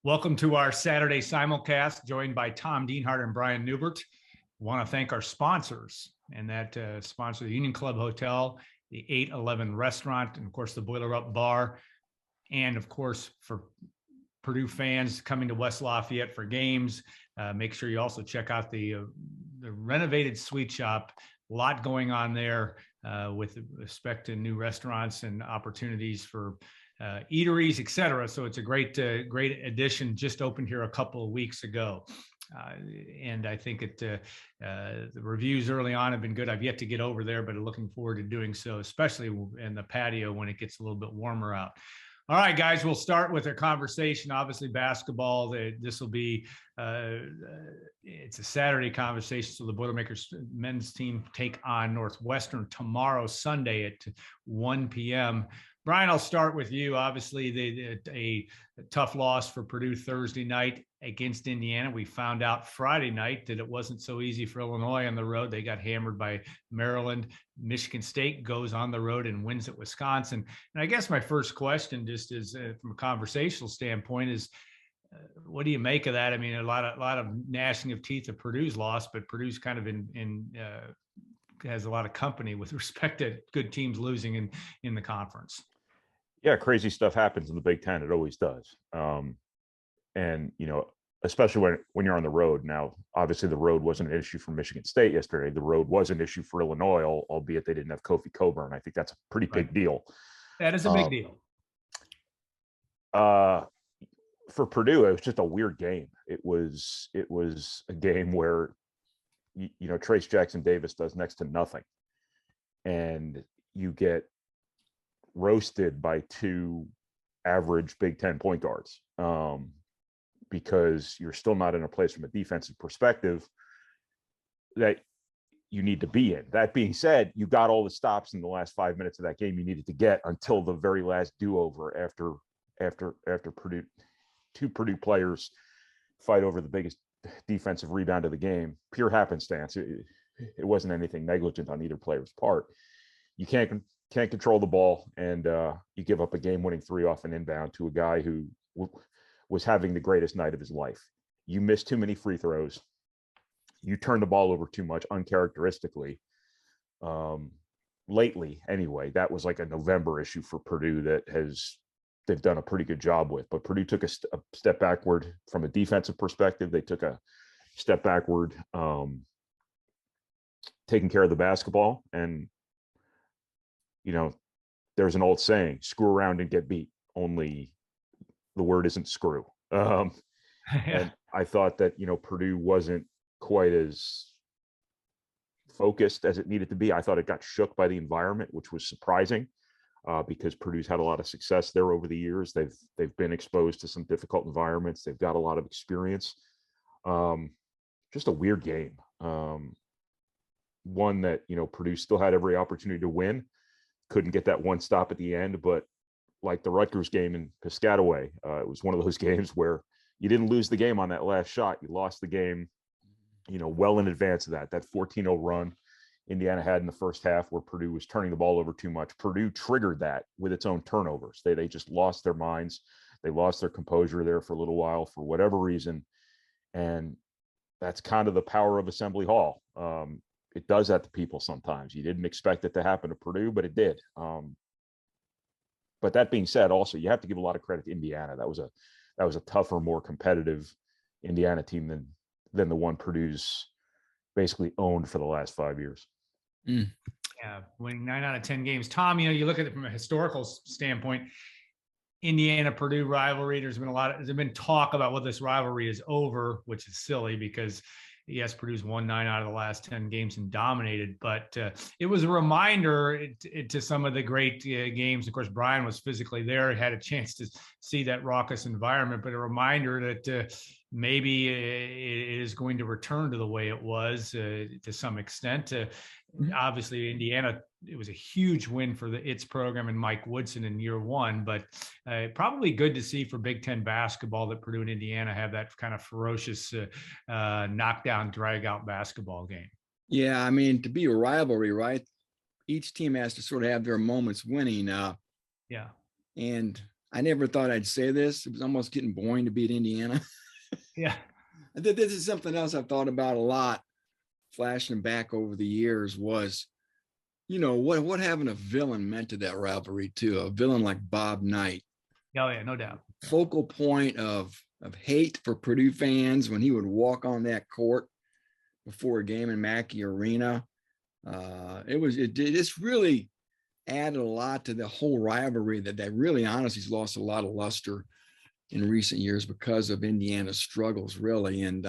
Welcome to our Saturday Simulcast, joined by Tom Dienhart and Brian Neubert. Want to thank our sponsors, and that sponsor the Union Club Hotel, the 811 Restaurant, and of course the Boiler Up Bar, and of course for Purdue fans coming to West Lafayette for games. Make sure you also check out the renovated Sweet Shop. A lot going on there with respect to new restaurants and opportunities for eateries, etc. So it's a great addition. Just opened here a couple of weeks ago, and I think the reviews early on have been good. I've yet to get over there, but I'm looking forward to doing so, especially in the patio when it gets a little bit warmer out. All right, guys, we'll start with a conversation. Obviously, basketball. This will be it's a Saturday conversation. So the Boilermakers men's team take on Northwestern tomorrow, Sunday at 1 p.m. Brian, I'll start with you. Obviously, a tough loss for Purdue Thursday night against Indiana. We found out Friday night that it wasn't so easy for Illinois on the road. They got hammered by Maryland. Michigan State goes on the road and wins at Wisconsin. And I guess my first question, just is from a conversational standpoint, is what do you make of that? I mean, a lot of gnashing of teeth of Purdue's loss, but Purdue's kind of has a lot of company with respect to good teams losing in the conference. Yeah, crazy stuff happens in the Big Ten. It always does. And, especially when you're on the road. Now, obviously, the road wasn't an issue for Michigan State yesterday. The road was an issue for Illinois, albeit they didn't have Kofi Cockburn. I think that's a pretty big deal. That is a big deal. For Purdue, it was just a weird game. It was a game where, Trace Jackson Davis does next to nothing. And you get roasted by two average Big Ten point guards because you're still not in a place from a defensive perspective that you need to be in. That being said, you got all the stops in the last 5 minutes of that game you needed to get until the very last do-over after Purdue, two Purdue players fight over the biggest defensive rebound of the game. Pure happenstance. It wasn't anything negligent on either player's part. You can't control the ball, and you give up a game-winning three off an inbound to a guy who was having the greatest night of his life. You missed too many free throws. You turned the ball over too much, uncharacteristically. Lately, anyway, that was like a November issue for Purdue that they've done a pretty good job with. But Purdue took a step backward from a defensive perspective. They took a step backward taking care of the basketball. And there's an old saying, screw around and get beat, only the word isn't screw. And I thought that, Purdue wasn't quite as focused as it needed to be. I thought it got shook by the environment, which was surprising because Purdue's had a lot of success there over the years. They've been exposed to some difficult environments. They've got a lot of experience. Just a weird game. One that, Purdue still had every opportunity to win. Couldn't get that one stop at the end, but like the Rutgers game in Piscataway, it was one of those games where you didn't lose the game on that last shot. You lost the game, well in advance of that 14-0 run Indiana had in the first half where Purdue was turning the ball over too much. Purdue triggered that with its own turnovers. They just lost their minds. They lost their composure there for a little while for whatever reason. And that's kind of the power of Assembly Hall. It does that to people sometimes. You didn't expect it to happen to Purdue, but it did. But that being said, also you have to give a lot of credit to Indiana. That was a tougher, more competitive Indiana team than the one Purdue's basically owned for the last 5 years. Yeah, winning 9 out of 10 games. Tom, you look at it from a historical standpoint. Indiana-Purdue rivalry. There's been talk about whether this rivalry is over, which is silly because yes, Purdue's won 9 out of the last 10 games and dominated, but it was a reminder to some of the great games. Of course, Brian was physically there, had a chance to see that raucous environment, but a reminder that maybe it is going to return to the way it was to some extent. Obviously, Indiana, it was a huge win for its program and Mike Woodson in year one, but probably good to see for Big Ten basketball that Purdue and Indiana have that kind of ferocious knockdown, drag-out basketball game. Yeah, I mean, to be a rivalry, right? Each team has to sort of have their moments winning. Yeah. And I never thought I'd say this. It was almost getting boring to beat Indiana. Yeah. This is something else I've thought about a lot, flashing back over the years was, what having a villain meant to that rivalry too. A villain like Bob Knight. Oh yeah, no doubt. Focal point of hate for Purdue fans when he would walk on that court before a game in Mackey Arena. It just really added a lot to the whole rivalry that really honestly has lost a lot of luster in recent years because of Indiana's struggles, really. And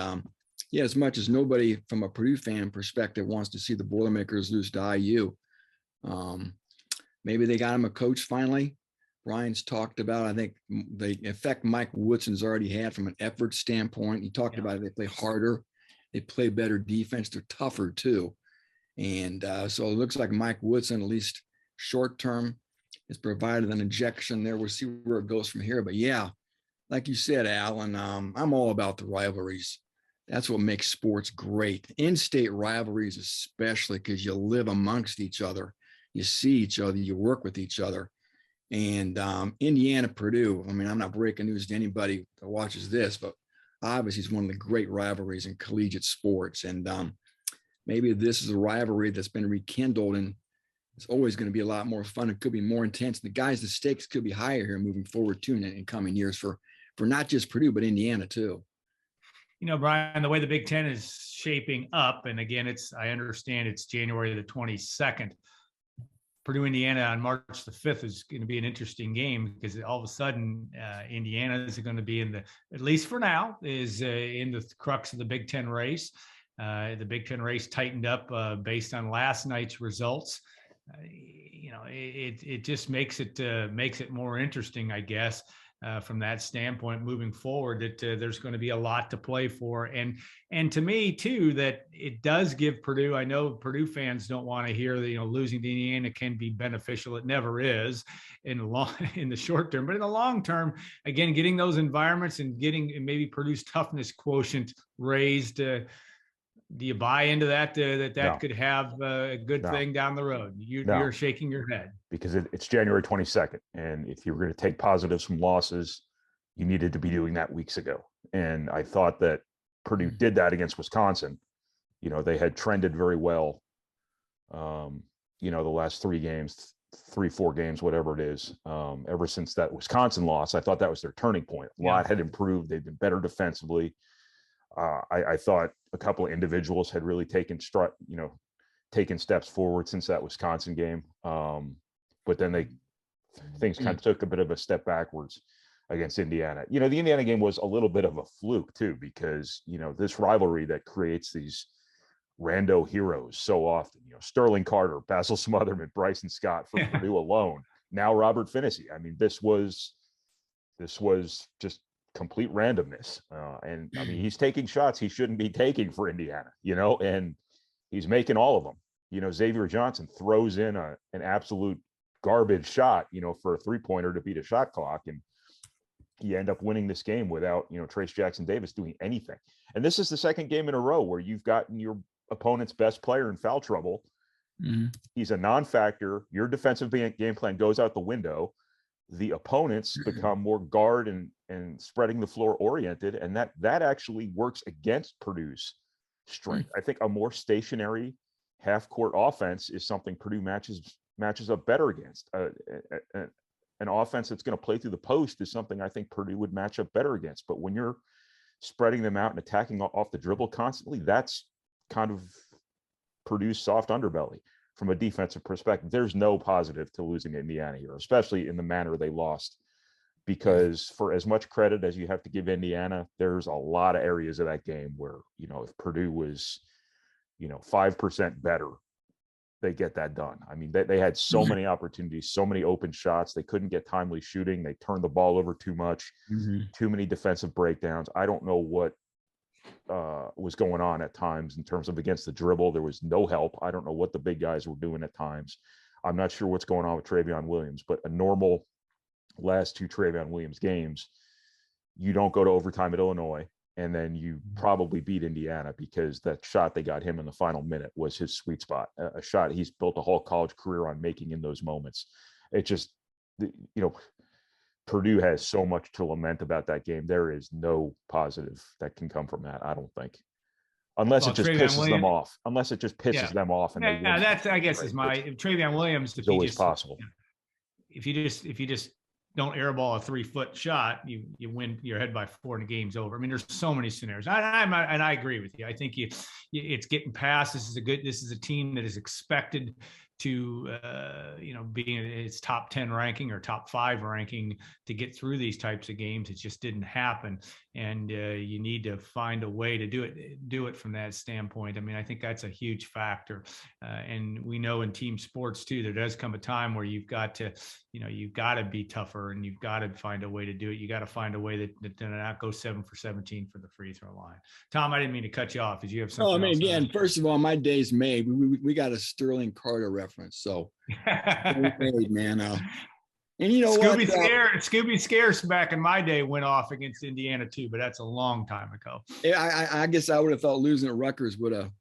yeah, as much as nobody from a Purdue fan perspective wants to see the Boilermakers lose to IU, maybe they got him a coach finally. Brian's talked about, I think the effect Mike Woodson's already had from an effort standpoint. He talked about it. They play harder. They play better defense. They're tougher too. And so it looks like Mike Woodson, at least short term, has provided an injection there. We'll see where it goes from here. But yeah, like you said, Alan, I'm all about the rivalries. That's what makes sports great. In-state rivalries, especially because you live amongst each other. You see each other. You work with each other. And Indiana, Purdue, I mean, I'm not breaking news to anybody that watches this, but obviously it's one of the great rivalries in collegiate sports. And maybe this is a rivalry that's been rekindled, and it's always going to be a lot more fun. It could be more intense. The stakes could be higher here moving forward too in coming years for not just Purdue, but Indiana too. Brian, the way the Big Ten is shaping up, and again, I understand it's January the 22nd. Purdue, Indiana on March the 5th is going to be an interesting game because all of a sudden Indiana is going to be at least for now, is in the crux of the Big Ten race. The Big Ten race tightened up based on last night's results. It just makes it more interesting, I guess, from that standpoint moving forward, that there's going to be a lot to play for. And to me too, that it does give Purdue, I know Purdue fans don't want to hear that, losing to Indiana can be beneficial. It never is in the short term, but in the long term, again, getting those environments and getting maybe Purdue's toughness quotient raised, do you buy into that, that No. could have a good thing down the road? You're shaking your head. Because it's January 22nd. And if you were going to take positives from losses, you needed to be doing that weeks ago. And I thought that Purdue did that against Wisconsin. They had trended very well, the last 4 games, whatever it is, ever since that Wisconsin loss. I thought that was their turning point. A lot had improved. They've been better defensively. I thought a couple of individuals had really taken steps forward since that Wisconsin game. But then things kind of took a bit of a step backwards against Indiana. The Indiana game was a little bit of a fluke too, because, this rivalry that creates these rando heroes so often, Sterling Carter, Basil Smotherman, Bryson Scott from Purdue alone. Now Robert Finney. I mean, this was just complete randomness. And I mean, he's taking shots he shouldn't be taking for Indiana, and he's making all of them. Xavier Johnson throws in an absolute garbage shot, for a 3-pointer to beat a shot clock. And you end up winning this game without, Trace Jackson Davis doing anything. And this is the second game in a row where you've gotten your opponent's best player in foul trouble. Mm-hmm. He's a non-factor. Your defensive game plan goes out the window. The opponents become more guard and spreading the floor oriented. And that actually works against Purdue's strength. I think a more stationary half-court offense is something Purdue matches up better against. An offense that's going to play through the post is something I think Purdue would match up better against. But when you're spreading them out and attacking off the dribble constantly, that's kind of Purdue's soft underbelly. From a defensive perspective, there's no positive to losing Indiana here, especially in the manner they lost, because for as much credit as you have to give Indiana, there's a lot of areas of that game where, if Purdue was, 5% better, they get that done. I mean, they had so many opportunities, so many open shots. They couldn't get timely shooting. They turned the ball over too much, too many defensive breakdowns. I don't know what was going on at times in terms of against the dribble. There was no help. I don't know what the big guys were doing at times. I'm not sure what's going on with Travion Williams, but a normal last 2 Travion Williams games, you don't go to overtime at Illinois, and then you probably beat Indiana because that shot they got him in the final minute was his sweet spot, a shot he's built a whole college career on making in those moments. It just, Purdue has so much to lament about that game. There is no positive that can come from that, I don't think. Unless it just pisses them off. Unless it just pisses them off and they win. That's, I guess, is my Travion Williams. It's always possible. If you just don't airball a 3-foot shot, you win your head by 4 and the game's over. I mean, there's so many scenarios. And I agree with you. I think it's getting past. This is a team that is expected to be in its top 10 ranking or top 5 ranking to get through these types of games. It just didn't happen, and you need to find a way to do it from that standpoint. I mean, I think that's a huge factor, and we know in team sports too, there does come a time where you've got to be tougher, and you've got to find a way to do it. You got to find a way that not go 7 for 17 for the free throw line. Tom, I didn't mean to cut you off. Did you have something? Oh, I mean, again, first of all, my day's made. We got a Sterling Carter reference, so made, man. And you know Scooby Scares back in my day went off against Indiana too, but that's a long time ago. I guess I would have thought losing at Rutgers would have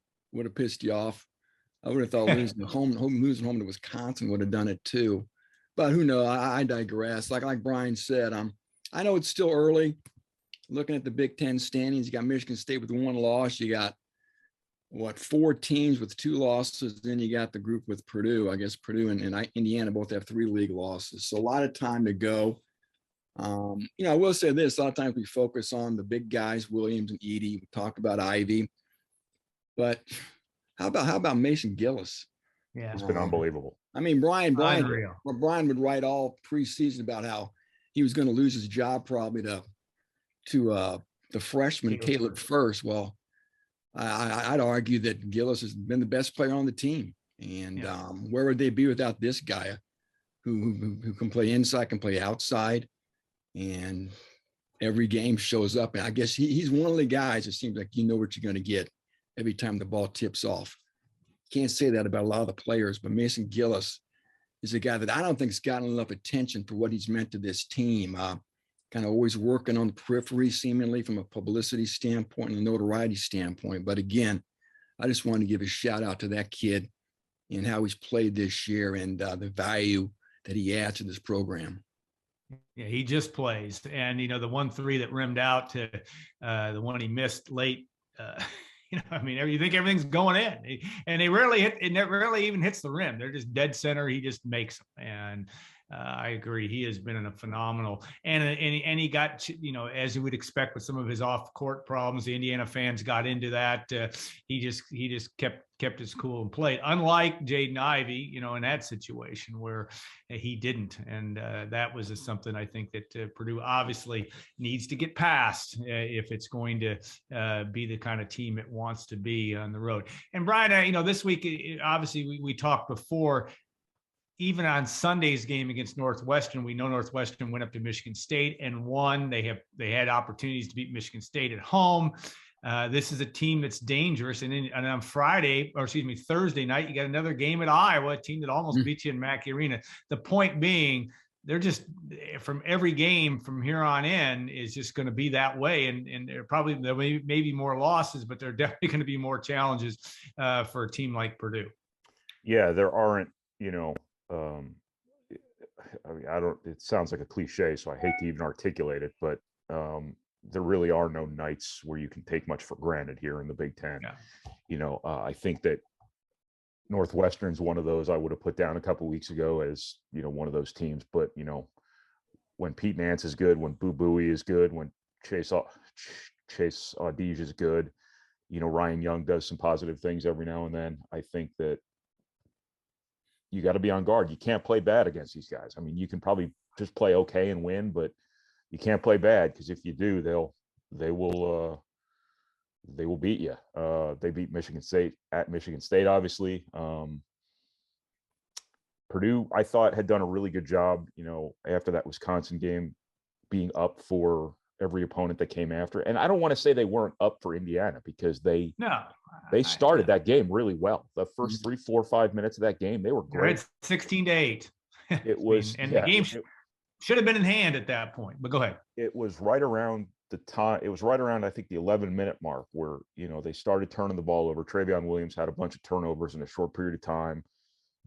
pissed you off. I would have thought losing home to Wisconsin would have done it too. But who knows? I digress. Like Brian said, I know it's still early. Looking at the Big Ten standings, you got Michigan State with 1 loss. You got 4 teams with 2 losses. Then you got the group with Purdue. I guess Purdue and Indiana both have 3 league losses. So a lot of time to go. I will say this: a lot of times we focus on the big guys, Williams and Edey. We talk about Ivy, but how about Mason Gillis? Yeah, it's been unbelievable. I mean, Brian would write all preseason about how he was going to lose his job probably to the freshman Caleb First. Well, I'd argue that Gillis has been the best player on the team, and where would they be without this guy who can play inside, can play outside, and every game shows up. And I guess he's one of the guys. It seems like you know what you're going to get every time the ball tips off. Can't say that about a lot of the players, but Mason Gillis is a guy that I don't think has gotten enough attention for what he's meant to this team. Kind of always working on the periphery, seemingly from a publicity standpoint and a notoriety standpoint. But again, I just wanted to give a shout out to that kid and how he's played this year and the value that he adds to this program. Yeah, he just plays. And, the 1 3 that rimmed out to the one he missed late, I mean, you think everything's going in, and it rarely even hits the rim. They're just dead center. He just makes them. And I agree. He has been in a phenomenal, and he got, as you would expect with some of his off court problems, the Indiana fans got into that. He just kept his cool and played, unlike Jaden Ivey, in that situation where he didn't. And that was something I think that Purdue obviously needs to get past if it's going to be the kind of team it wants to be on the road. And Brian, this week, obviously we talked before, even on Sunday's game against Northwestern, we know Northwestern went up to Michigan State and won. They had opportunities to beat Michigan State at home. This is a team that's dangerous. And on Thursday night, you got another game at Iowa, a team that almost beat you in Mackey Arena. The point being, they're just, from every game from here on in, is just going to be that way. And there may be more losses, but there are definitely going to be more challenges for a team like Purdue. Yeah, there aren't, it sounds like a cliche, so I hate to even articulate it, but there really are no nights where you can take much for granted here in the Big Ten. Yeah. I think that Northwestern's one of those I would have put down a couple of weeks ago as, one of those teams. But, when Pete Nance is good, when Boo Buie is good, when Chase Audige is good, Ryan Young does some positive things every now and then. I think that you got to be on guard. You can't play bad against these guys. I mean, you can probably just play okay and win, but you can't play bad, because if you do, they will beat you. They beat Michigan State at Michigan State, obviously. Purdue, I thought, had done a really good job, after that Wisconsin game, being up for every opponent that came after. And I don't want to say they weren't up for Indiana, because they started that game really well. The first 3, 4, 5 minutes of that game, they were great. 16-8. It was, the game should have been in hand at that point. But go ahead. It was right around the time. It was right around, I think, the 11-minute mark where they started turning the ball over. Travion Williams had a bunch of turnovers in a short period of time.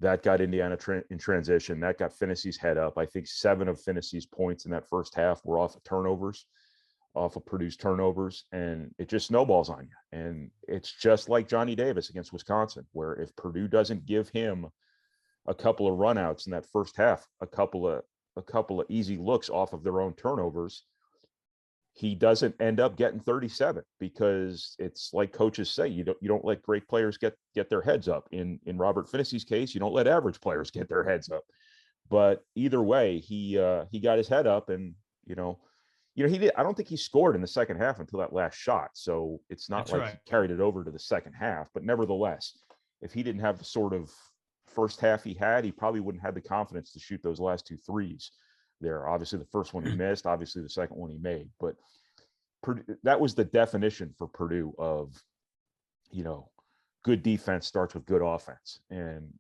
That got Indiana in transition. That got Finney's head up. I think 7 of Finney's points in that first half were off of turnovers, off of Purdue's turnovers, and it just snowballs on you. And it's just like Johnny Davis against Wisconsin, where if Purdue doesn't give him a couple of runouts in that first half, a couple of easy looks off of their own turnovers, he doesn't end up getting 37, because it's like coaches say, you don't let great players get their heads up. In Robert Finney's case, you don't let average players get their heads up. But either way, he got his head up, and he did. I don't think he scored in the second half until that last shot. So it's not like he carried it over to the second half. But nevertheless, if he didn't have the sort of first half he had, he probably wouldn't have the confidence to shoot those last 2 threes there. Obviously, the first one he missed, obviously the second one he made, but that was the definition for Purdue of, good defense starts with good offense. And,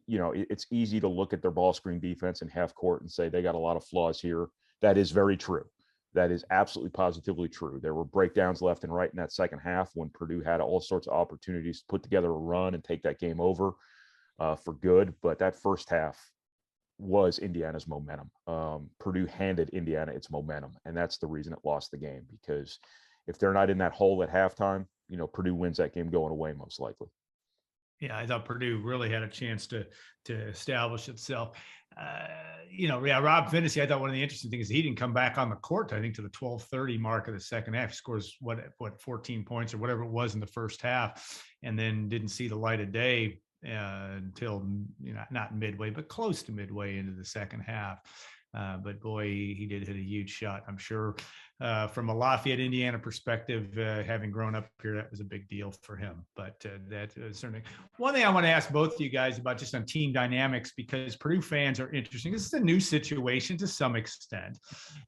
it's easy to look at their ball screen defense in half court and say they got a lot of flaws here. That is very true. That is absolutely positively true. There were breakdowns left and right in that second half when Purdue had all sorts of opportunities to put together a run and take that game over for good. But that first half was Indiana's momentum. Purdue handed Indiana its momentum, and that's the reason it lost the game, because if they're not in that hole at halftime, Purdue wins that game going away most likely. Yeah, I thought Purdue really had a chance to establish itself. Rob Finney, I thought one of the interesting things is he didn't come back on the court, I think, to the 12:30 mark of the second half. He scores what 14 points or whatever it was in the first half, and then didn't see the light of day until not midway, but close to midway into the second half. But boy, he did hit a huge shot. I'm sure from a Lafayette, Indiana perspective, having grown up here, that was a big deal for him. But that certainly one thing I want to ask both of you guys about, just on team dynamics, because Purdue fans are interesting. This is a new situation to some extent.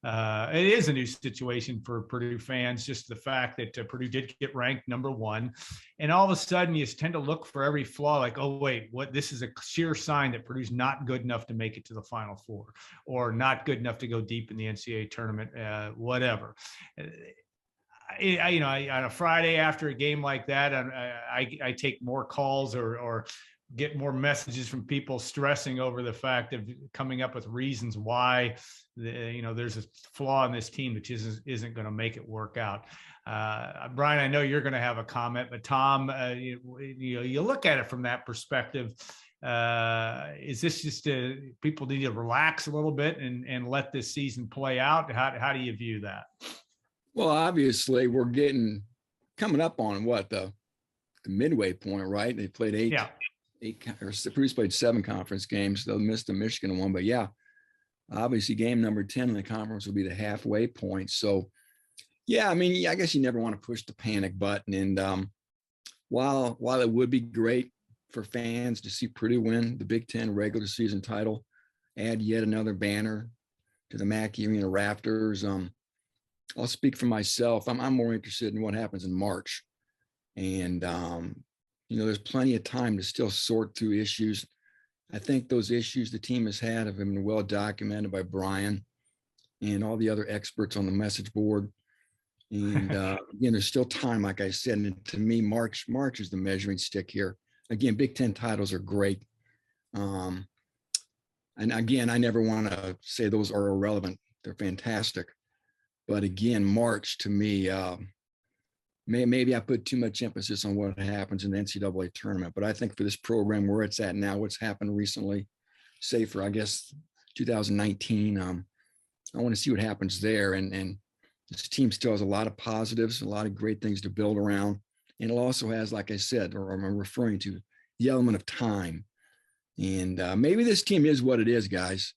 It is a new situation for Purdue fans, just the fact that Purdue did get ranked number 1. And all of a sudden you tend to look for every flaw, like, oh, wait, this is a sheer sign that Purdue's not good enough to make it to the Final Four, or not good enough to go deep in the NCAA tournament, whatever. On a Friday after a game like that, I take more calls or get more messages from people stressing over the fact of coming up with reasons why there's a flaw in this team that isn't going to make it work out. Brian, I know you're going to have a comment, but Tom, you look at it from that perspective. Is this just people need to relax a little bit and let this season play out? How do you view that? Well, obviously we're coming up on the midway point, right? They played eight, or Purdue's played 7 conference games. They'll miss the Michigan one, but yeah, obviously game number 10 in the conference will be the halfway point. So yeah, I guess you never want to push the panic button. And while it would be great for fans to see Purdue win the Big Ten regular season title, add yet another banner to the Mackey Arena rafters, I'll speak for myself. I'm more interested in what happens in March. And, there's plenty of time to still sort through issues. I think those issues the team has had have been well documented by Brian and all the other experts on the message board. And again, there's still time, like I said. And to me, March is the measuring stick here. Again, Big Ten titles are great. And again, I never want to say those are irrelevant. They're fantastic. But again, March to me, maybe I put too much emphasis on what happens in the NCAA tournament. But I think for this program where it's at now, what's happened recently, say for, I guess, 2019, I want to see what happens there. And this team still has a lot of positives, a lot of great things to build around. And it also has, like I said, or I'm referring to, the element of time. And maybe this team is what it is, guys.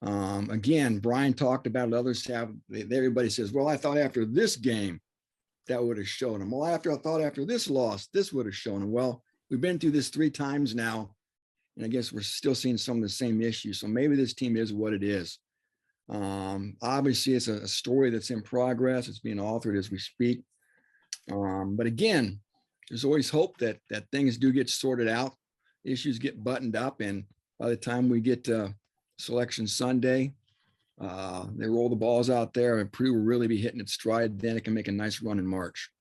Again, Brian talked about it. Others have. Everybody says, well, I thought after this game, that would have shown them. Well, I thought after this loss, this would have shown them. Well, we've been through this 3 times now, and I guess we're still seeing some of the same issues. So maybe this team is what it is. Obviously, it's a story that's in progress. It's being authored as we speak. But again, there's always hope that things do get sorted out, issues get buttoned up, and by the time we get to Selection Sunday, they roll the balls out there, and Purdue will really be hitting its stride. Then it can make a nice run in March.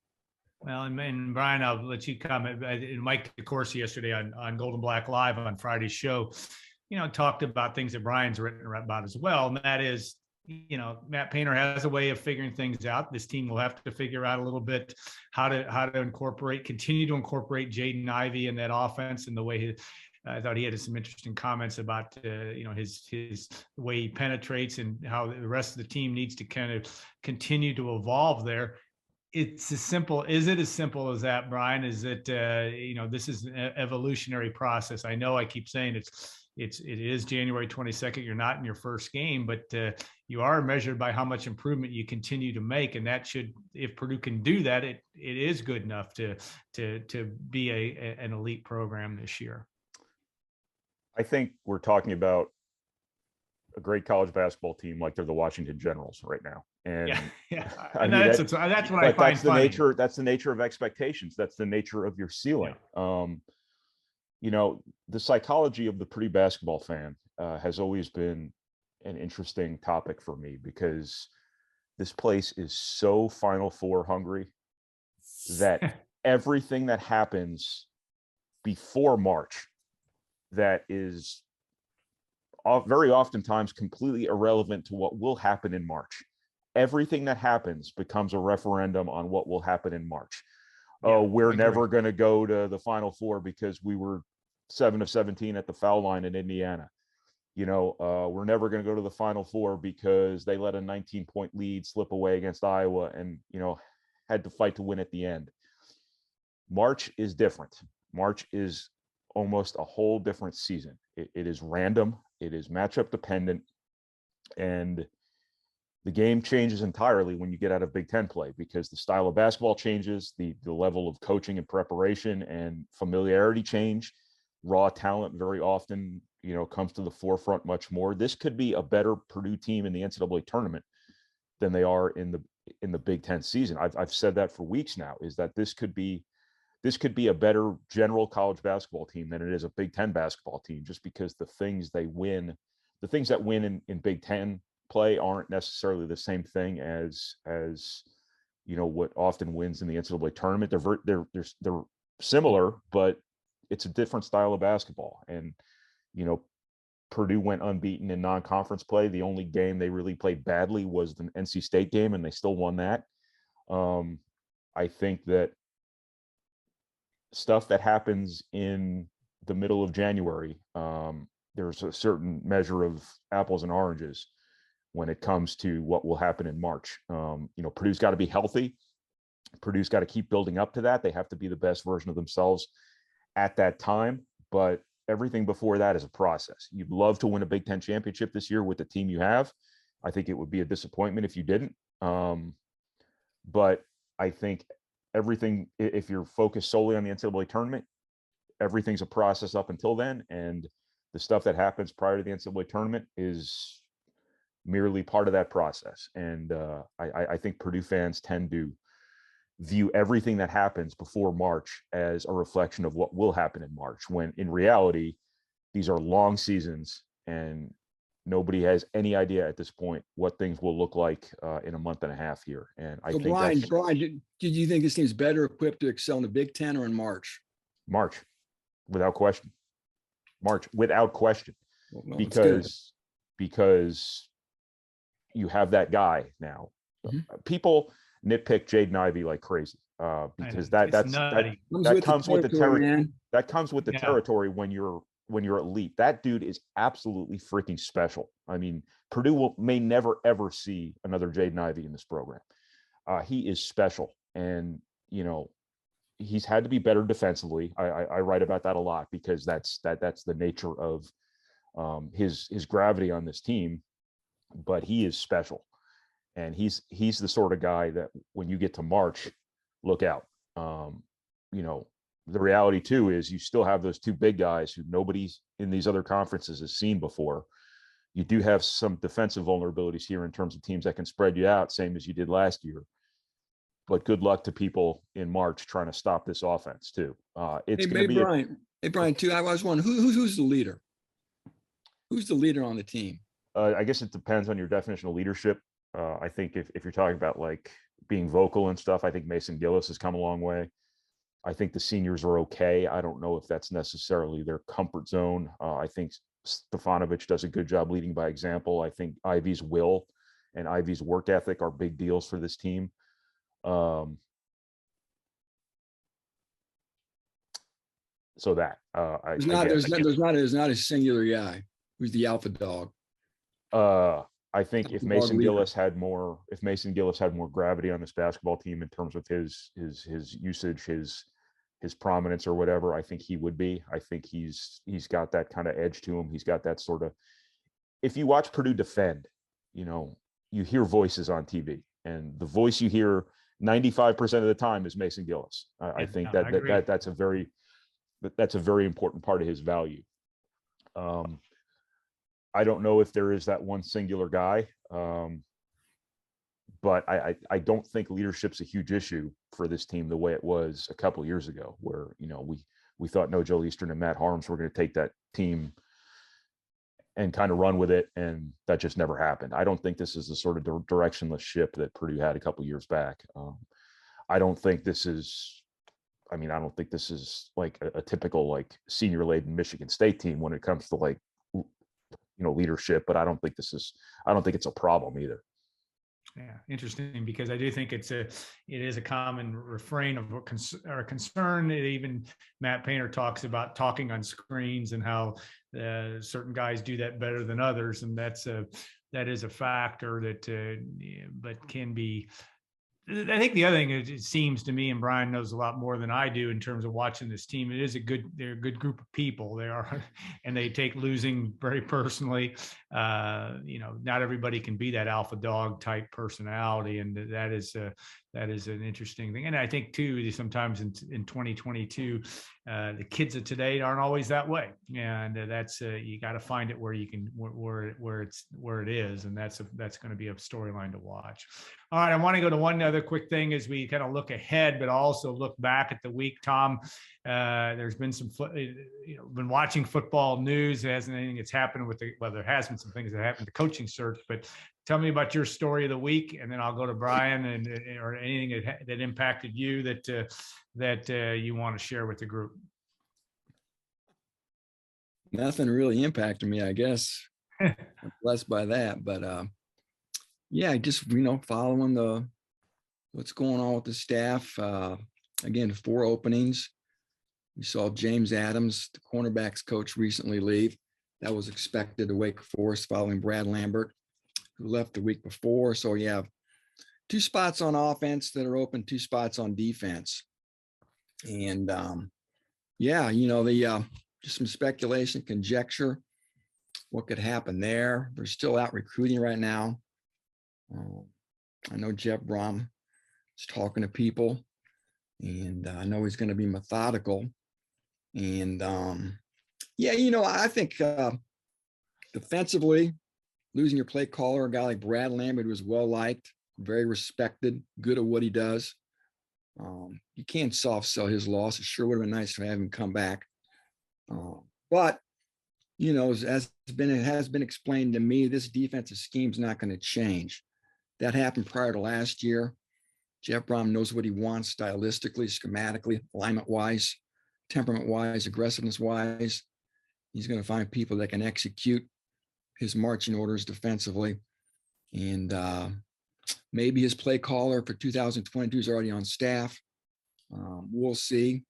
Well, and Brian, I'll let you comment. Mike DeCourcy yesterday on Gold and Black Live on Friday's show, talked about things that Brian's written about as well. And that is, Matt Painter has a way of figuring things out. This team will have to figure out a little bit how to continue to incorporate Jaden Ivey in that offense, and the way I thought he had some interesting comments about his way he penetrates and how the rest of the team needs to kind of continue to evolve there. It's as simple. Is it as simple as that, Brian? Is it this is an evolutionary process? I know I keep saying it is January 22nd. You're not in your first game, but you are measured by how much improvement you continue to make, and that should, if Purdue can do that, it is good enough to be an elite program this year. I think we're talking about a great college basketball team like they're the Washington Generals right now. And yeah. And that's what I find that's the funny. nature. That's the nature of expectations. That's the nature of your ceiling. Yeah. The psychology of the Purdue basketball fan has always been an interesting topic for me, because this place is so Final Four hungry that everything that happens before March that is very oftentimes completely irrelevant to what will happen in March. Everything that happens becomes a referendum on what will happen in March. Oh, we're never going to go to the Final Four because we were 7 of 17 at the foul line in Indiana. We're never going to go to the Final Four because they let a 19-point lead slip away against Iowa and, had to fight to win at the end. March is different. March is almost a whole different season. It is random. It is matchup dependent. And the game changes entirely when you get out of Big Ten play, because the style of basketball changes, the level of coaching and preparation and familiarity change. Raw talent very often, comes to the forefront much more. This could be a better Purdue team in the NCAA tournament than they are in the Big Ten season. I've said that for weeks now, is that this could be a better general college basketball team than it is a Big Ten basketball team, just because the things that win in Big Ten play aren't necessarily the same thing as what often wins in the NCAA tournament. They're similar, but it's a different style of basketball. And Purdue went unbeaten in non-conference play. The only game they really played badly was the NC State game, and they still won that. I think that stuff that happens in the middle of January, there's a certain measure of apples and oranges when it comes to what will happen in March. Purdue's got to be healthy. Purdue's got to keep building up to that. They have to be the best version of themselves at that time. But everything before that is a process. You'd love to win a Big Ten championship this year with the team you have. I think it would be a disappointment if you didn't. But I think everything, if you're focused solely on the NCAA tournament, everything's a process up until then. And the stuff that happens prior to the NCAA tournament is merely part of that process. And I think Purdue fans tend to view everything that happens before March as a reflection of what will happen in March, when in reality, these are long seasons and nobody has any idea at this point what things will look like in a month and a half here. And I think Brian, did you think this team's better equipped to excel in the Big Ten or in March? March, without question. March, without question. Well, because you have that guy now. Mm-hmm. People nitpick Jaden Ivey like crazy because that comes with the territory when you're elite. That dude is absolutely freaking special. I mean, Purdue may never ever see another Jaden Ivey in this program. He is special, and he's had to be better defensively. I write about that a lot because that's the nature of his gravity on this team. But he is special. And he's the sort of guy that when you get to March, look out. The reality too is you still have those two big guys who nobody in these other conferences has seen before. You do have some defensive vulnerabilities here in terms of teams that can spread you out, same as you did last year. But good luck to people in March trying to stop this offense too. It's going to be Brian, too. I was wondering who's the leader. Who's the leader on the team? I guess it depends on your definition of leadership. I think if you're talking about like being vocal and stuff. I think Mason Gillis has come a long way. I think the seniors are okay. I don't know if that's necessarily their comfort zone. I think Stefanovic does a good job leading by example. I think Ivy's will and Ivy's work ethic are big deals for this team. So that there's not a singular guy who's the alpha dog. I think if Mason Gillis had more gravity on this basketball team in terms of his usage, his prominence or whatever, I think he would be. I think he's got that kind of edge to him. He's got that sort of, if you watch Purdue defend, you hear voices on TV, and the voice you hear 95% of the time is Mason Gillis. I think that's a very important part of his value. I don't know if there is that one singular guy, but I don't think leadership's a huge issue for this team the way it was a couple of years ago, where we thought no Joe Eastern and Matt Harms were going to take that team and kind of run with it, and that just never happened. I don't think this is the sort of directionless ship that Purdue had a couple of years back. I don't think this is like a typical like senior laden Michigan State team when it comes to like leadership, but I don't think it's a problem either. Yeah, interesting, because I do think it is a common refrain of or concern. Even Matt Painter talks about talking on screens and how certain guys do that better than others, and that is a factor that but can be. I think the other thing is, it seems to me, and Brian knows a lot more than I do in terms of watching this team, they're a good group of people. They are, and they take losing very personally. Not everybody can be that alpha dog type personality, and that is an interesting thing. And I think too, sometimes in 2022, the kids of today aren't always that way, and that's you got to find it where you can where it is, and that's going to be a storyline to watch. All right, I want to go to one other quick thing as we kind of look ahead, but also look back at the week. Tom, there's been been watching football news. There hasn't anything that's happened there has been some things that happened to coaching search, but tell me about your story of the week, and then I'll go to Brian or anything that impacted you that you want to share with the group. Nothing really impacted me, I guess. I'm blessed by that, but yeah, just following what's going on with the staff. Again, 4 openings. We saw James Adams, the cornerbacks coach, recently leave. That was expected to Wake Forest following Brad Lambert, who left the week before. So you have 2 spots on offense that are open, 2 spots on defense. And just some speculation, conjecture, what could happen there. They're still out recruiting right now. I know Jeff Brom is talking to people, and I know he's going to be methodical. And I think defensively, losing your play caller, a guy like Brad Lambert, was well liked, very respected, good at what he does. You can't soft sell his loss. It sure would have been nice to have him come back. But it has been explained to me, this defensive scheme is not going to change. That happened prior to last year. Jeff Brom knows what he wants stylistically, schematically, alignment-wise, temperament-wise, aggressiveness-wise. He's going to find people that can execute his marching orders defensively. And maybe his play caller for 2022 is already on staff. We'll see.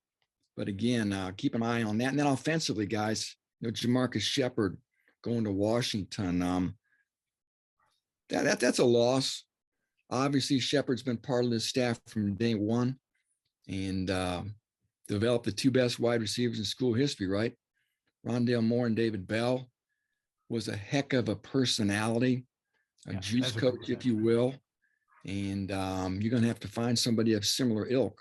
But again, keep an eye on that. And then offensively, guys, Jamarcus Shepard going to Washington. That's a loss. Obviously, Shepard's been part of the staff from day one, and developed the 2 best wide receivers in school history, right? Rondale Moore and David Bell. Was a heck of a personality, juice coach, if you will. And you're going to have to find somebody of similar ilk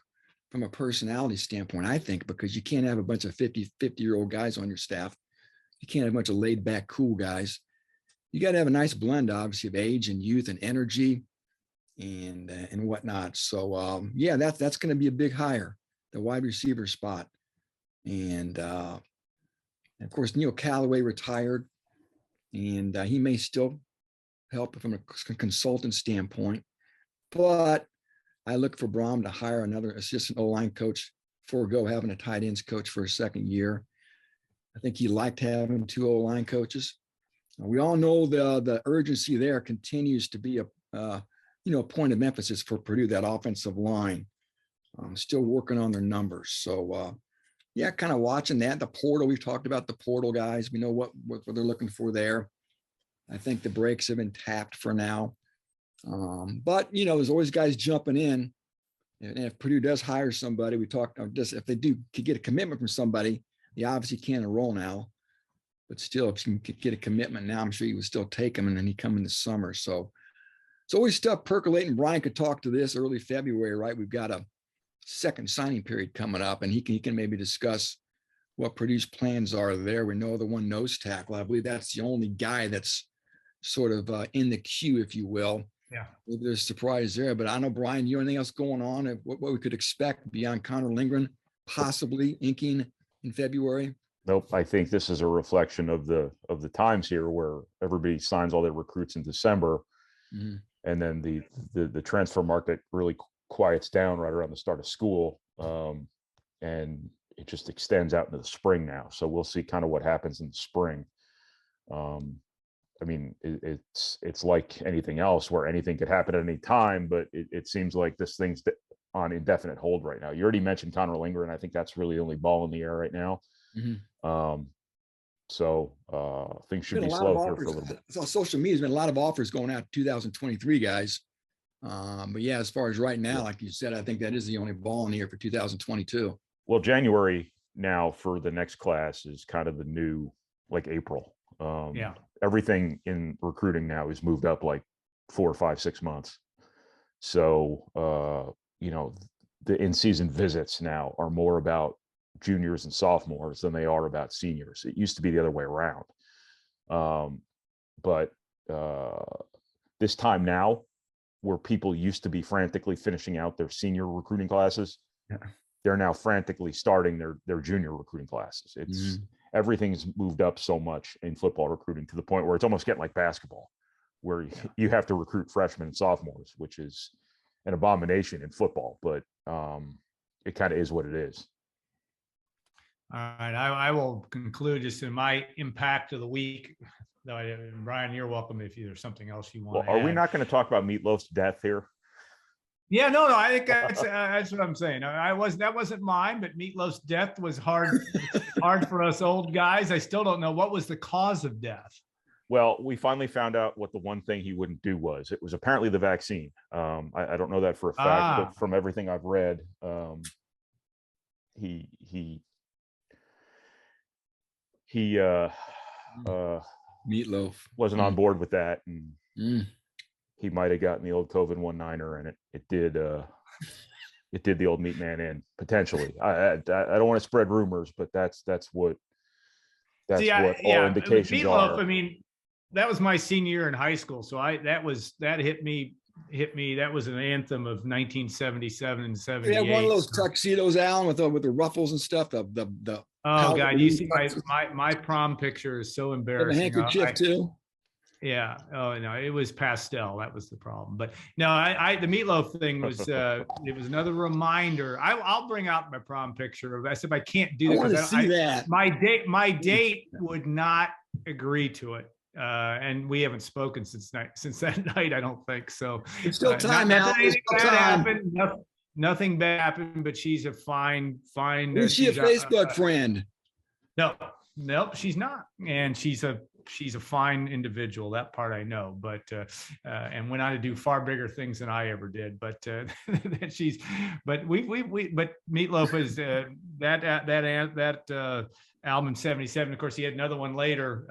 from a personality standpoint, I think, because you can't have a bunch of 50-year-old guys on your staff. You can't have a bunch of laid back, cool guys. You got to have a nice blend, obviously, of age and youth and energy and whatnot. So that's going to be a big hire, the wide receiver spot. And of course, Neil Callaway retired, and he may still help from a consultant standpoint. But I look for Brom to hire another assistant O-line coach, forego having a tight ends coach for a second year. I think he liked having 2 O-line coaches. We all know the urgency there continues to be a point of emphasis for Purdue, that offensive line. Still working on their numbers. So yeah, kind of watching that. The portal, we've talked about the portal guys. We know what they're looking for there. I think the brakes have been tapped for now. But there's always guys jumping in. And if Purdue does hire somebody, we talked just if they could get a commitment from somebody, they obviously can't enroll now. But still, if you can get a commitment now, I'm sure you would still take him, and then he come in the summer. So it's always stuff percolating. Brian could talk to this early February, right? We've got a second signing period coming up, and he can maybe discuss what Purdue's plans are there. We know the one nose tackle. I believe that's the only guy that's sort of in the queue, if you will. Yeah. Maybe there's a surprise there, but I don't know, Brian, you anything else going on? What we could expect beyond Connor Lindgren possibly inking in February? Nope. I think this is a reflection of the times here, where everybody signs all their recruits in December, Mm-hmm. and then the transfer market really quiets down right around the start of school, and it just extends out into the spring now. So we'll see kind of what happens in the spring. I mean, it's like anything else where anything could happen at any time, but it seems like this thing's on indefinite hold right now. You already mentioned Connor Lindgren. I think that's really the only ball in the air right now. Mm-hmm. So things should be slow here for a little bit. So social media has been a lot of offers going out 2023 guys. But yeah, as far as right now, like you said, I think that is the only ball in the air for 2022. Well, January now for the next class is kind of the new, like April. Everything in recruiting now is moved up like 4, 5, 6 months. So, the in-season visits now are more about juniors and sophomores than they are about seniors. It used to be the other way around. But this time now, where people used to be frantically finishing out their senior recruiting classes, they're now frantically starting their junior recruiting classes. It's everything's moved up so much in football recruiting to the point where it's almost getting like basketball, where you have to recruit freshmen and sophomores, which is an abomination in football, but it kind of is what it is. All right, I will conclude just in my impact of the week. Brian, you're welcome if there's something else you want. Well, are we not going to talk about Meatloaf's death here? Yeah, no. I think that's what I'm saying. That wasn't mine, but Meatloaf's death was hard for us old guys. I still don't know what was the cause of death. Well, we finally found out what the one thing he wouldn't do was. It was apparently the vaccine. I don't know that for a fact, but from everything I've read, he Meatloaf wasn't on board with that, and he might have gotten the old COVID 19er, and it did the old meat man in potentially. I don't want to spread rumors, but that's what all indications Meatloaf, are. I mean, that was my senior year in high school, so that hit me. That was an anthem of 1977 and 78. Yeah, one of those tuxedos, Alan, with the ruffles and stuff. Oh God, you see my prom picture is so embarrassing. The handkerchief too. Yeah. Oh no, it was pastel. That was the problem. But no, the Meatloaf thing was it was another reminder. I'll bring out my prom picture of. I said I can't do that because my date would not agree to it. And we haven't spoken since that night. I don't think so. It's still time, Nothing bad happened, but she's a fine. Is she a Facebook friend? No, she's not. And she's a fine individual. That part I know, but and went on to do far bigger things than I ever did. But but Meatloaf is that album 77. Of course, he had another one later.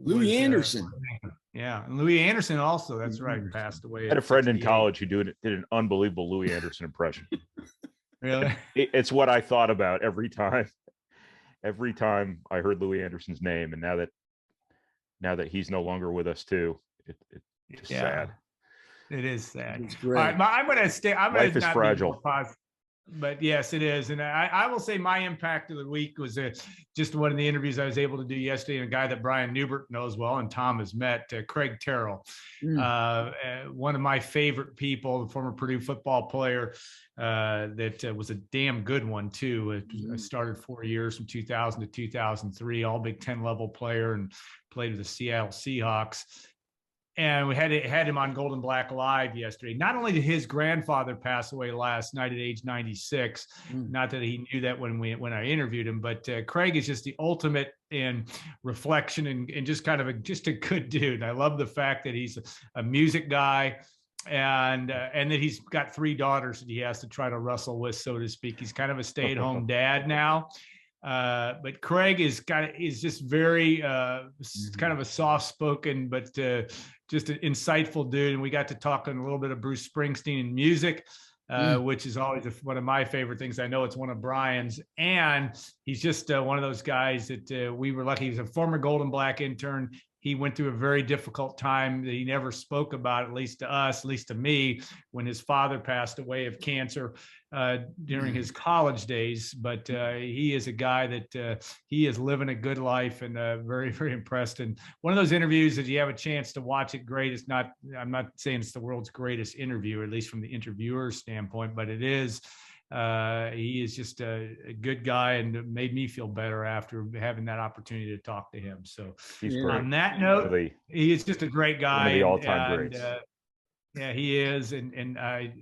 Louis Anderson. Yeah, and Louis Anderson also. That's right, passed away. I had a friend in college who did an unbelievable Louis Anderson impression. Really? It's what I thought about every time I heard Louis Anderson's name, and now that he's no longer with us too, it's sad. It is sad. It's great. All right, I'm going to stay. Life is fragile. But yes, it is. And I will say my impact of the week was just one of the interviews I was able to do yesterday. And a guy that Brian Neubert knows well and Tom has met, Craig Terrell, one of my favorite people, the former Purdue football player that was a damn good one too. I started 4 years from 2000 to 2003, all Big Ten level player, and played with the Seattle Seahawks. And we had him on Gold and Black Live yesterday. Not only did his grandfather pass away last night at age 96, not that he knew that when I interviewed him, but Craig is just the ultimate in reflection and just kind of just a good dude. I love the fact that he's a music guy and that he's got 3 daughters that he has to try to wrestle with, so to speak. He's kind of a stay-at-home dad now. But Craig is just very kind of a soft-spoken, but just an insightful dude. And we got to talk a little bit of Bruce Springsteen and music, which is always one of my favorite things. I know it's one of Brian's. And he's just one of those guys that we were lucky. He's a former Gold and Black intern. He went through a very difficult time that he never spoke about, at least to us, at least to me, when his father passed away of cancer during his college days. But he is a guy that he is living a good life, and very, very impressed. And one of those interviews that you have a chance to watch it, great. It's not, I'm not saying it's the world's greatest interview, at least from the interviewer's standpoint, but it is. He is just a good guy and made me feel better after having that opportunity to talk to him. So on that note, he is just a great guy. One of the all-time greats. Yeah, he is. And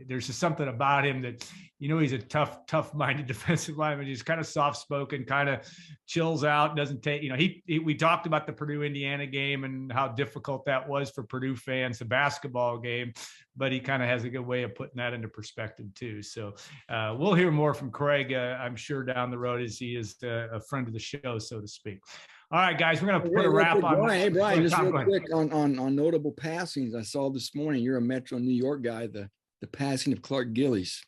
there's just something about him that, he's a tough-minded defensive lineman. He's kind of soft-spoken, kind of chills out, doesn't take, we talked about the Purdue-Indiana game and how difficult that was for Purdue fans, the basketball game, but he kind of has a good way of putting that into perspective too. So we'll hear more from Craig, I'm sure, down the road, as he is a friend of the show, so to speak. All right, guys, we're going to put a wrap on. Hey, Brian, just real quick on notable passings. I saw this morning, you're a Metro New York guy, the passing of Clark Gillies.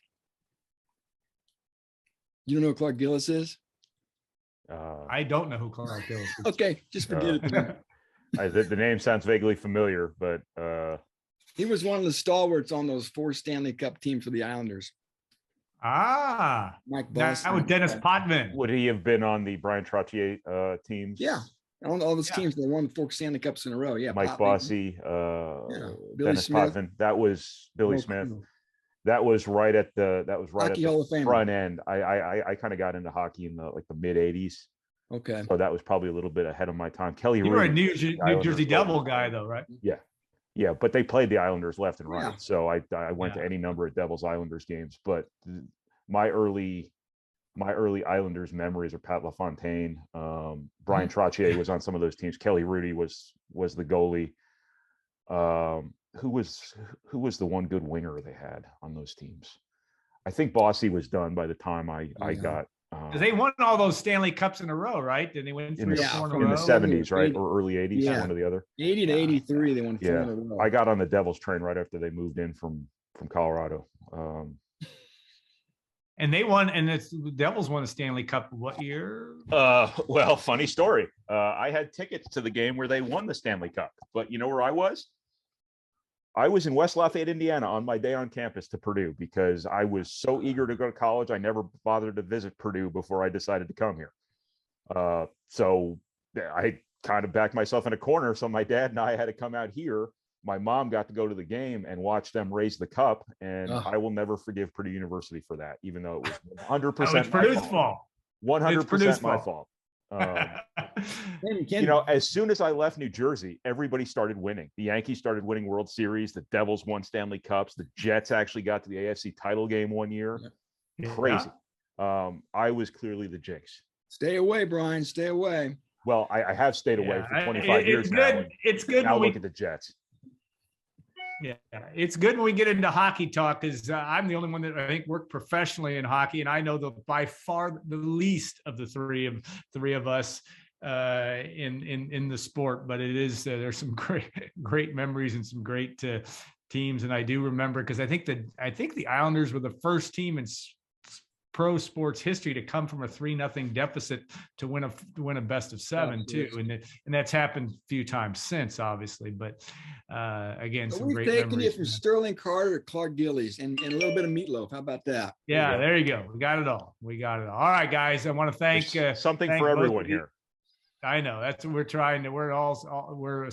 You don't know who Clark Gillis is? I don't know who Clark Gillis is. Okay, just forget it. The name sounds vaguely familiar, but he was one of the stalwarts on those 4 Stanley Cup teams for the Islanders. Mike Boss. That was Dennis Potvin. Would he have been on the Brian Trottier teams? Yeah, on all those teams, they won 4 Stanley Cups in a row. Yeah, Mike Bossy, Dennis Potvin. That was Billy Smith. That was right at the front end. I kind of got into hockey in the mid '80s. Okay, so that was probably a little bit ahead of my time. Kelly, you were a New Jersey Devil guy, though, right? Yeah, but they played the Islanders left and right. So I went to any number of Devils Islanders games. But my early Islanders memories are Pat LaFontaine. Brian Trottier was on some of those teams. Kelly Rudy was the goalie. Who was the one good winger they had on those teams? I think Bossy was done by the time I got. They won all those Stanley Cups in a row, right? Did they win 3 or 4 in a row? In the 70s, right? Or early 80s, one or the other. 80 to 83, they won 4 in a row. I got on the Devils train right after they moved in from Colorado. And they won, and the Devils won the Stanley Cup what year? Well, funny story. I had tickets to the game where they won the Stanley Cup, but you know where I was? I was in West Lafayette, Indiana on my day on campus to Purdue because I was so eager to go to college. I never bothered to visit Purdue before I decided to come here. So I kind of backed myself in a corner. So my dad and I had to come out here. My mom got to go to the game and watch them raise the cup. And I will never forgive Purdue University for that, even though it was 100% Purdue's fault. 100% my fault. As soon as I left New Jersey, everybody started winning. The Yankees started winning World Series. The Devils won Stanley Cups. The Jets actually got to the AFC title game one year. Crazy. I was clearly the jinx. Stay away, Brian. Stay away. Well, I have stayed away for 25 years now. It's good. Now look at the Jets. Yeah, it's good when we get into hockey talk because I'm the only one that I think worked professionally in hockey, and I know by far the least of the three of us in the sport. But it is there's some great memories and some great teams, and I do remember because I think the Islanders were the first team in pro sports history to come from a 3-0 deficit to win a best of 7 too. And that's happened a few times since, obviously, but again, So some we've great taken memories. it from Sterling Carter to Clark Gillies and a little bit of meatloaf. How about that? Yeah, there you go. We got it all. All right, guys. I want to thank something thank for both everyone of you. here. I know that's what we're trying to. We're a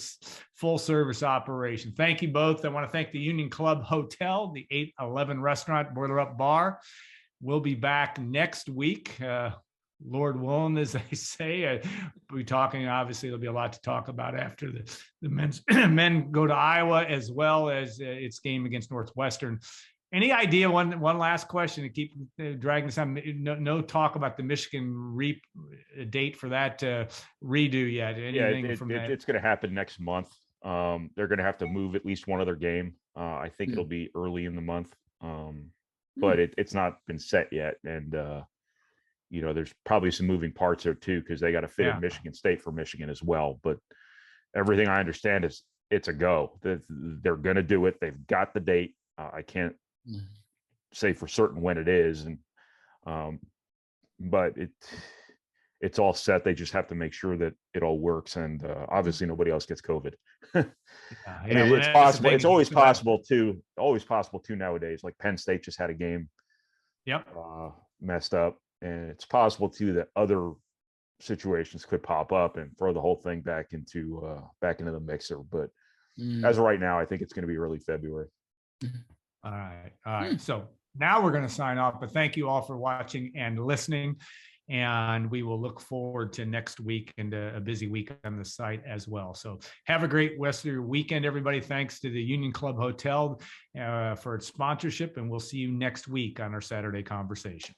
full service operation. Thank you both. I want to thank the Union Club Hotel, the 811 Restaurant, Boiler Up Bar. We'll be back next week. Lord willing, as they say, we'll be talking. Obviously, there'll be a lot to talk about after the men's men go to Iowa, as well as its game against Northwestern. Any idea? One last question to keep dragging this on. No talk about the Michigan date for that redo yet. Anything from that? It's going to happen next month. They're going to have to move at least one other game. I think it'll be early in the month, but it's not been set yet. And there's probably some moving parts there too, because they got to fit in Michigan State for Michigan as well. But everything I understand is it's a go. They're going to do it. They've got the date. I can't say for certain when it is, and but it's all set. They just have to make sure that it all works, and obviously nobody else gets COVID. It's possible. It's always possible too. Always possible too nowadays. Like Penn State just had a game, messed up, and it's possible too that other situations could pop up and throw the whole thing back into the mixer. But as of right now, I think it's going to be early February. All right. So now we're going to sign off, but thank you all for watching and listening. And we will look forward to next week and a busy week on the site as well. So have a great rest of your weekend, everybody. Thanks to the Union Club Hotel for its sponsorship. And we'll see you next week on our Saturday conversation.